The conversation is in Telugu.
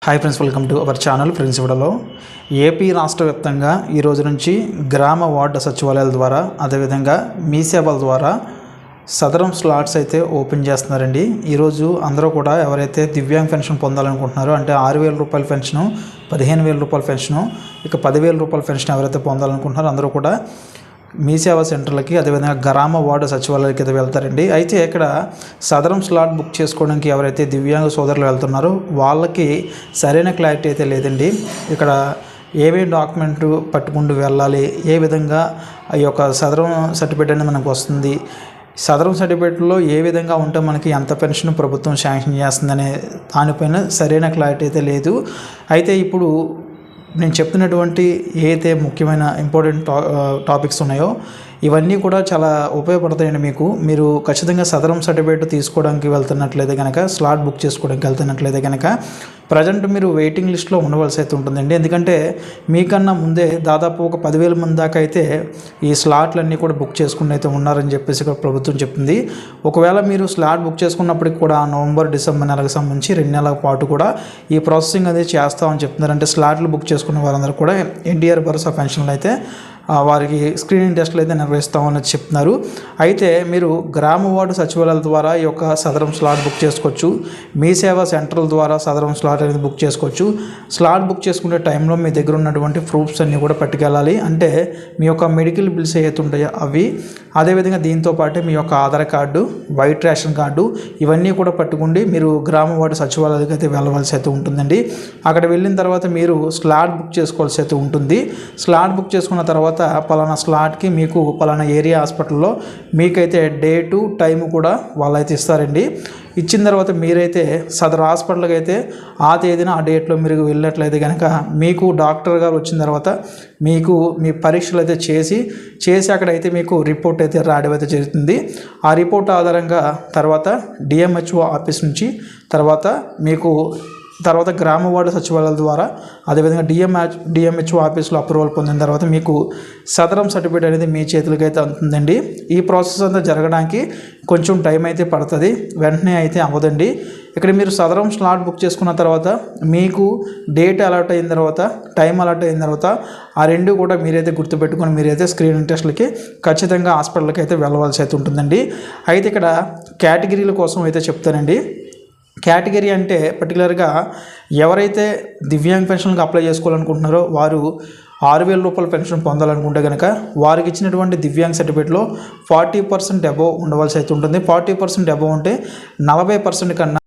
Hi friends, welcome to our channel. Friends, ఇవిడలో ఏపీ రాష్ట్ర వ్యాప్తంగా ఈరోజు నుంచి గ్రామ వార్డు సచివాలయాల ద్వారా అదేవిధంగా మీ సేవల ద్వారా సదరం స్లాట్స్ అయితే ఓపెన్ చేస్తున్నారండి. ఈరోజు అందరూ కూడా ఎవరైతే దివ్యాంగ్ పెన్షన్ పొందాలనుకుంటున్నారో అంటే 6,000 రూపాయల పెన్షను, 15,000 రూపాయల పెన్షను, ఇక 10,000 రూపాయల పెన్షన్ ఎవరైతే పొందాలనుకుంటున్నారో అందరూ కూడా మీ సేవా సెంటర్లకి అదేవిధంగా గ్రామ వార్డు సచివాలయాలకి అయితే వెళ్తారండి. అయితే ఇక్కడ సదరం స్లాట్ బుక్ చేసుకోవడానికి ఎవరైతే దివ్యాంగ సోదరులు వెళ్తున్నారో వాళ్ళకి సరైన క్లారిటీ అయితే లేదండి. ఇక్కడ ఏమేమి డాక్యుమెంట్ పట్టుకుంటూ వెళ్ళాలి, ఏ విధంగా ఈ యొక్క సదరం సర్టిఫికేట్ అనేది మనకు వస్తుంది, సదరం సర్టిఫికేట్లో ఏ విధంగా ఉంటే మనకి ఎంత పెన్షన్ ప్రభుత్వం శాంక్షన్ చేస్తుందనే దానిపైన సరైన క్లారిటీ అయితే లేదు. అయితే ఇప్పుడు నేను చెప్తున్నటువంటి ఏదైతే ముఖ్యమైన ఇంపార్టెంట్ టాపిక్స్ ఉన్నాయో ఇవన్నీ కూడా చాలా ఉపయోగపడతాయండి మీకు. మీరు ఖచ్చితంగా సదరం సర్టిఫికేట్ తీసుకోవడానికి వెళ్తున్నట్లయితే కనుక, స్లాట్ బుక్ చేసుకోవడానికి వెళ్తున్నట్లయితే కనుక ప్రజెంట్ మీరు వెయిటింగ్ లిస్ట్లో ఉండవలసి అయితే ఉంటుందండి. ఎందుకంటే మీకన్నా ముందే దాదాపు ఒక 10,000 మంది దాకా అయితే ఈ స్లాట్లన్నీ కూడా బుక్ చేసుకుని అయితే ఉన్నారని చెప్పేసి ఇక్కడ ప్రభుత్వం చెప్తుంది. ఒకవేళ మీరు స్లాట్ బుక్ చేసుకున్నప్పటికి కూడా నవంబర్, డిసెంబర్ నెలకు సంబంధించి 2 నెలల పాటు కూడా ఈ ప్రాసెసింగ్ అనేది చేస్తామని చెప్తున్నారు. అంటే స్లాట్లు బుక్ చేసుకున్న వారందరూ కూడా ఎన్టీఆర్ భరోసా పెన్షన్లు అయితే వారికి స్క్రీనింగ్ టెస్టులు అయితే నిర్వహిస్తామని చెప్తున్నారు. అయితే మీరు గ్రామ వార్డు సచివాలయాల ద్వారా ఈ యొక్క సదరం స్లాట్ బుక్ చేసుకోవచ్చు. మీ సేవా సెంటర్ల ద్వారా సదరం స్లాట్ అనేది బుక్ చేసుకోవచ్చు. స్లాట్ బుక్ చేసుకునే టైంలో మీ దగ్గర ఉన్నటువంటి ప్రూఫ్స్ అన్నీ కూడా పట్టుకెళ్ళాలి. అంటే మీ యొక్క మెడికల్ బిల్స్ ఏవైతే ఉంటాయో అవి, అదేవిధంగా దీంతో పాటు మీ యొక్క Aadhaar card, white ration card ఇవన్నీ కూడా పట్టుకుండి మీరు గ్రామ వార్డు సచివాలయాలకు అయితే వెళ్ళవలసి అయితే ఉంటుందండి. అక్కడ వెళ్ళిన తర్వాత మీరు స్లాట్ బుక్ చేసుకోవాల్సి అయితే ఉంటుంది. స్లాట్ బుక్ చేసుకున్న తర్వాత పలానా స్లాట్కి మీకు పలానా ఏరియా హాస్పిటల్లో మీకైతే డేటు టైము కూడా వాళ్ళైతే ఇస్తారండి. ఇచ్చిన తర్వాత మీరైతే సదరు హాస్పిటల్కి అయితే ఆ తేదీన ఆ డేట్లో మీరు వెళ్ళినట్లయితే కనుక మీకు డాక్టర్ గారు వచ్చిన తర్వాత మీకు మీ పరీక్షలు అయితే చేసి అక్కడైతే మీకు రిపోర్ట్ అయితే రావడం అయితే జరుగుతుంది. ఆ రిపోర్ట్ ఆధారంగా తర్వాత డిఎంహెచ్ఓ ఆఫీస్ నుంచి తర్వాత గ్రామ వార్డు సచివాలయాల ద్వారా అదేవిధంగా డిఎంహెచ్ఓ ఆఫీస్లో అప్రూవల్ పొందిన తర్వాత మీకు సదరం సర్టిఫికేట్ అనేది మీ చేతులకి అయితే అందుతుందండి. ఈ ప్రాసెస్ అంతా జరగడానికి కొంచెం టైం అయితే పడుతుంది, వెంటనే అయితే అవ్వదండి. ఇక్కడ మీరు సదరం స్లాట్ బుక్ చేసుకున్న తర్వాత మీకు డేట్ అలాట్ అయిన తర్వాత, టైం అలాట్ అయిన తర్వాత ఆ రెండు కూడా మీరైతే గుర్తుపెట్టుకొని మీరైతే స్క్రీనింగ్ టెస్ట్లకి ఖచ్చితంగా హాస్పిటల్కి అయితే వెళ్ళవలసి అయితే ఉంటుందండి. అయితే ఇక్కడ కేటగిరీల కోసం అయితే చెప్తానండి. కేటగిరీ అంటే పర్టికులర్గా ఎవరైతే దివ్యాంగ్ పెన్షన్కి అప్లై చేసుకోవాలనుకుంటున్నారో వారు 6,000 రూపాయల పెన్షన్ పొందాలనుకుంటే కనుక వారికి ఇచ్చినటువంటి దివ్యాంగ్ సర్టిఫికేట్లో 40% అబోవ్ ఉండవలసి అయితే ఉంటుంది. 40% అబోవ్ ఉంటే 40% కన్నా